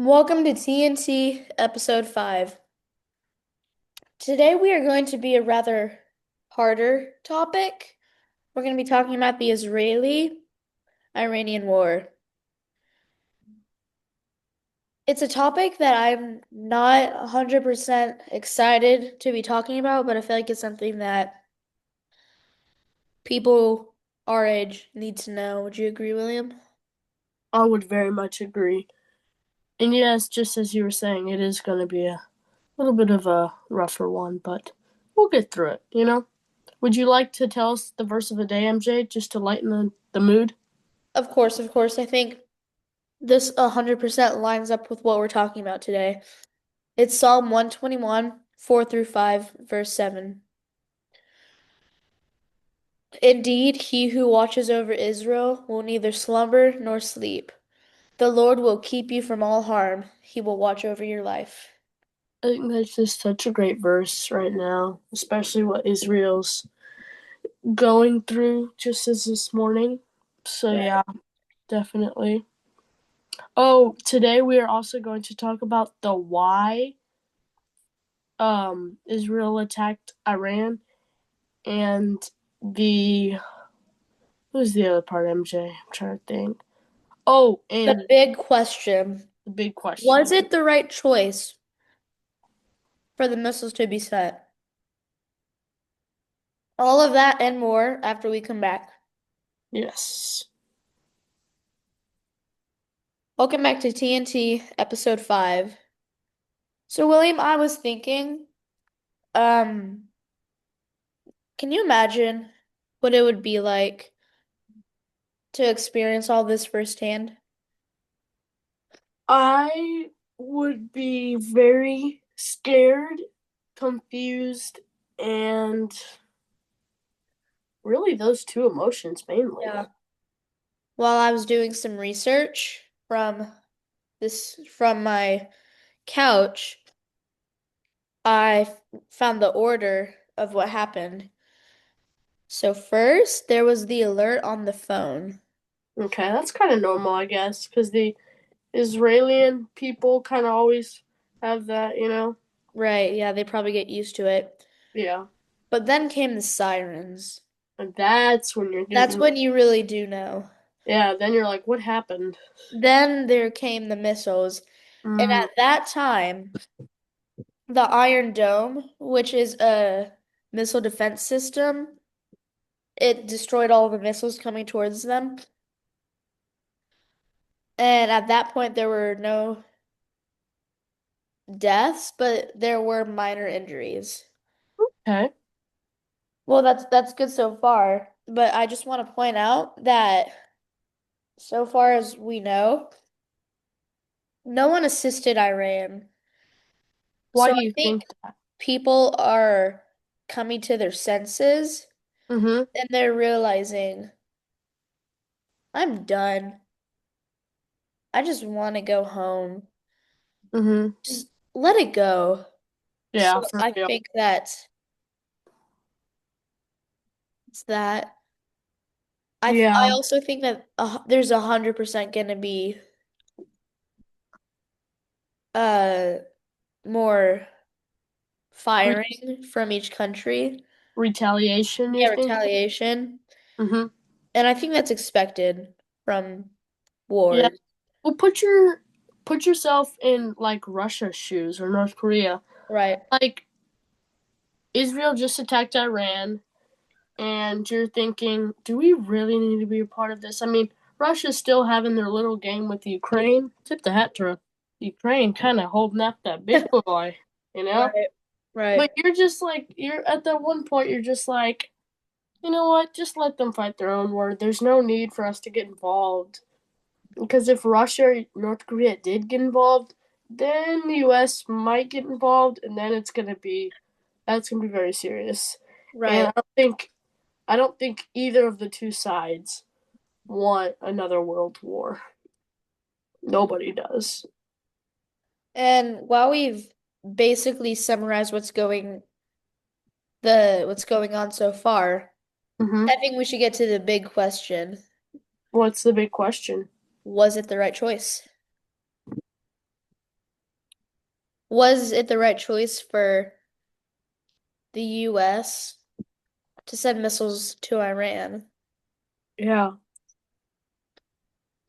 Welcome to TNT episode 5. Today we are going to be a rather harder topic. We're going to be talking about the Israeli-Iranian war. It's a topic that I'm not 100% excited to be talking about, but I feel like it's something that people our age need to know. Would you agree, William? I would very much agree. And yes, just as you were saying, it is going to be a little bit of a rougher one, but we'll get through it. Would you like to tell us the verse of the day, MJ, just to lighten the mood? Of course, of course. I think this 100% lines up with what we're talking about today. It's Psalm 121, 4 through 5, verse 7. Indeed, he who watches over Israel will neither slumber nor sleep. The Lord will keep you from all harm. He will watch over your life. I think that's just such a great verse right now, especially what Israel's going through just as this morning. So, Right. yeah, definitely. Oh, today we are also going to talk about the why Israel attacked Iran and the who's the other part, MJ? I'm trying to think. Oh, The and big question, the big was question. it the right choice for the missiles to be sent? All of that and more after we come back. Yes. Welcome back to TNT episode 5. So, William, I was thinking, um, can you imagine what it would be like to experience all this firsthand? I would be very scared, confused, and really those two emotions mainly. Yeah. While I was doing some research from my couch, found the order of what happened. So first, there was the alert on the phone. Okay, that's kind of normal, I guess, because the Israeli people kind of always have that. Right, yeah, they probably get used to it. Yeah. But then came the sirens. And that's when you're That's getting, when you really do know. yeah, then you're like, what happened? Then there came the missiles. And Mm, at that time, the Iron Dome, which is a missile defense system, it destroyed all the missiles coming towards them. And at that point, there were no deaths, but there were minor injuries. okay. Well, that's good so far, but I just want to point out that so far as we know, no one assisted Iran. Why So do I you think think that? people are coming to their senses Mm-hmm. and they're realizing, I'm done. I just want to go home. Mm-hmm. Just let it go. So Yeah, for I real. think that it's that. I Yeah. also think that there's 100% gonna be uh more firing from each country. Retaliation, you're Yeah, thinking? retaliation. Mm-hmm. And I think that's expected from Yeah. wars. Well, put yourself in like Russia's shoes or North Korea. Right. Like Israel just attacked Iran, and you're thinking, do we really need to be a part of this? I mean, Russia's still having their little game with Ukraine. Tip the hat to Ukraine, kind of holding up that big boy, you know. Right. Right. But you're just like you're at that one point. You're just like, you know what? Just let them fight their own war. There's no need for us to get involved. Because if Russia or North Korea did get involved, then the US might get involved, and then that's gonna be very serious. And Right. I don't think either of the two sides want another world war. Nobody does. And while we've basically summarized what's going on so far, Hmm. I think we should get to the big question. What's the big question? Was it the right choice? Was it the right choice for the US to send missiles to Iran? Yeah.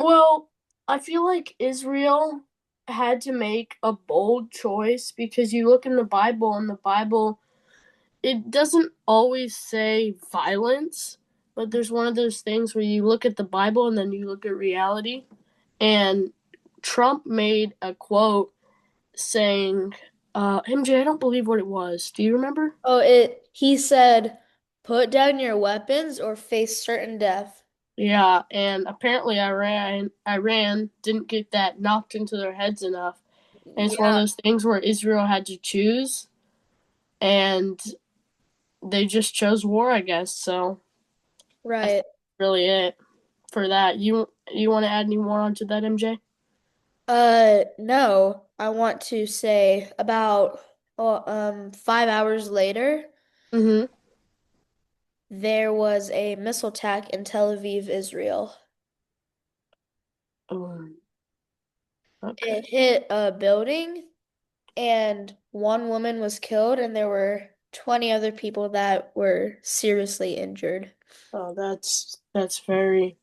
Well, I feel like Israel had to make a bold choice because you look in the Bible, and the Bible, it doesn't always say violence, but there's one of those things where you look at the Bible and then you look at reality. And Trump made a quote saying, MJ, I don't believe what it was. Do you remember? Oh, he said, put down your weapons or face certain death. Yeah, and apparently Iran didn't get that knocked into their heads enough. And it's one of Yeah, those things where Israel had to choose, and they just chose war, I guess. So I think right. that's really it for that. You want to add any more onto that, MJ? No, I want to say about 5 hours later, Mm-hmm. there was a missile attack in Tel Aviv, Israel. Okay. It hit a building and one woman was killed, and there were 20 other people that were seriously injured. Oh, that's very.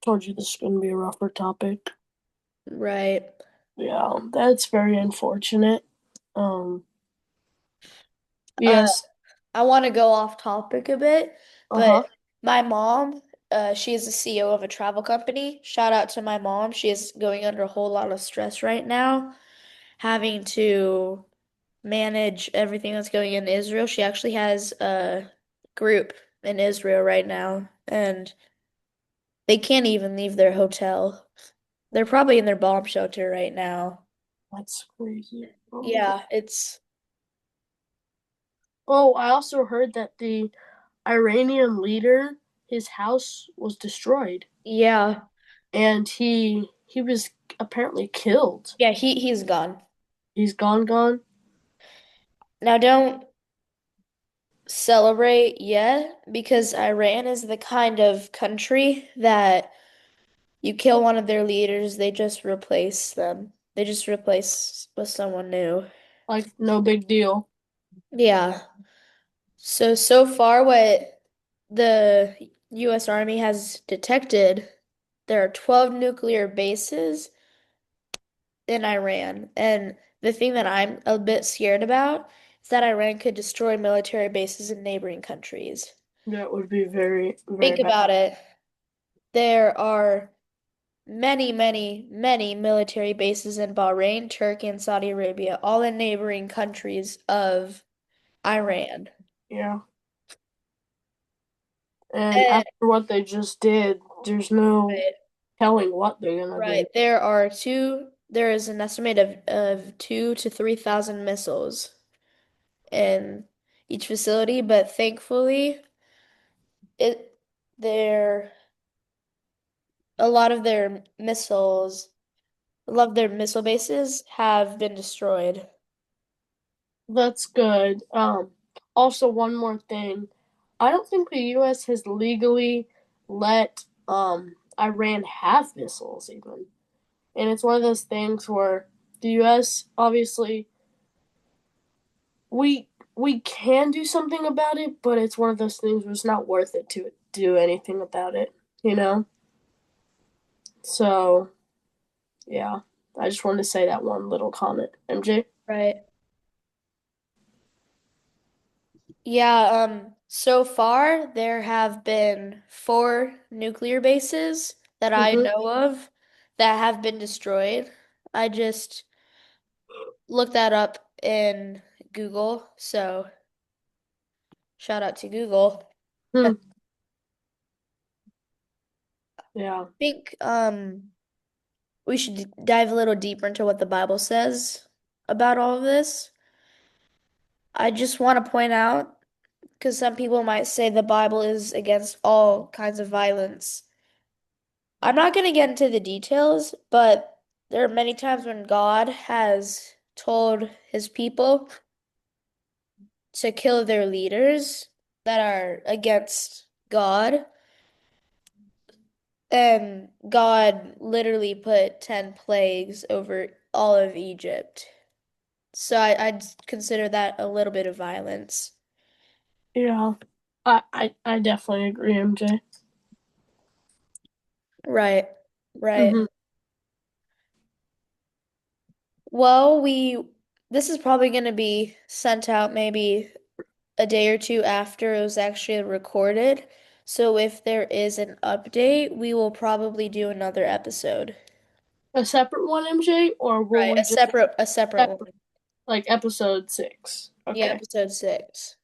Told you this is going to be a rougher topic. Right. Yeah, that's very unfortunate. Um. Uh, Yes. I want to go off topic a bit, Uh but huh. my mom, she is the CEO of a travel company. Shout out to my mom. She is going under a whole lot of stress right now, having to manage everything that's going in Israel. She actually has a group in Israel right now, and they can't even leave their hotel. They're probably in their bomb shelter right now. That's crazy. Oh my god. Yeah, it's Oh, I also heard that the Iranian leader, his house was destroyed, yeah. and he was apparently killed. Yeah, he's gone. He's gone. Now don't celebrate yet because Iran is the kind of country that you kill one of their leaders, they just replace them. They just replace with someone new. Like no big deal. Yeah. So far, what the U.S. Army has detected, there are 12 nuclear bases in Iran. And the thing that I'm a bit scared about is that Iran could destroy military bases in neighboring countries. That would be very very Think bad. about it. There are many, many, many military bases in Bahrain, Turkey, and Saudi Arabia, all in neighboring countries of Iran. Yeah. And And, after what they just did, there's no right, telling what they're gonna do. right, there is an estimate of 2 to 3,000 missiles in each facility, but thankfully, it, their, a lot of their missile bases have been destroyed. That's good. Also one more thing. I don't think the US has legally let Iran have missiles even. And it's one of those things where the US obviously we can do something about it, but it's one of those things where it's not worth it to do anything about it, you know? So, yeah. I just wanted to say that one little comment. MJ? Right. Yeah, so far there have been 4 nuclear bases that I Mhm. know of that have been destroyed. I just looked that up in Google, so shout out to Google. I Hmm. Yeah. think we should dive a little deeper into what the Bible says about all of this. I just want to point out, because some people might say the Bible is against all kinds of violence. I'm not going to get into the details, but there are many times when God has told his people to kill their leaders that are against God. And God literally put 10 plagues over. all of Egypt. So I'd consider that a little bit of violence. Yeah. I definitely agree, MJ. Right. Right. Hmm. Well, this is probably going to be sent out maybe a day or two after it was actually recorded. So if there is an update, we will probably do another episode. A separate one, MJ, or will Right, we just a separate separate, one. like episode 6? Yeah, Okay. episode 6.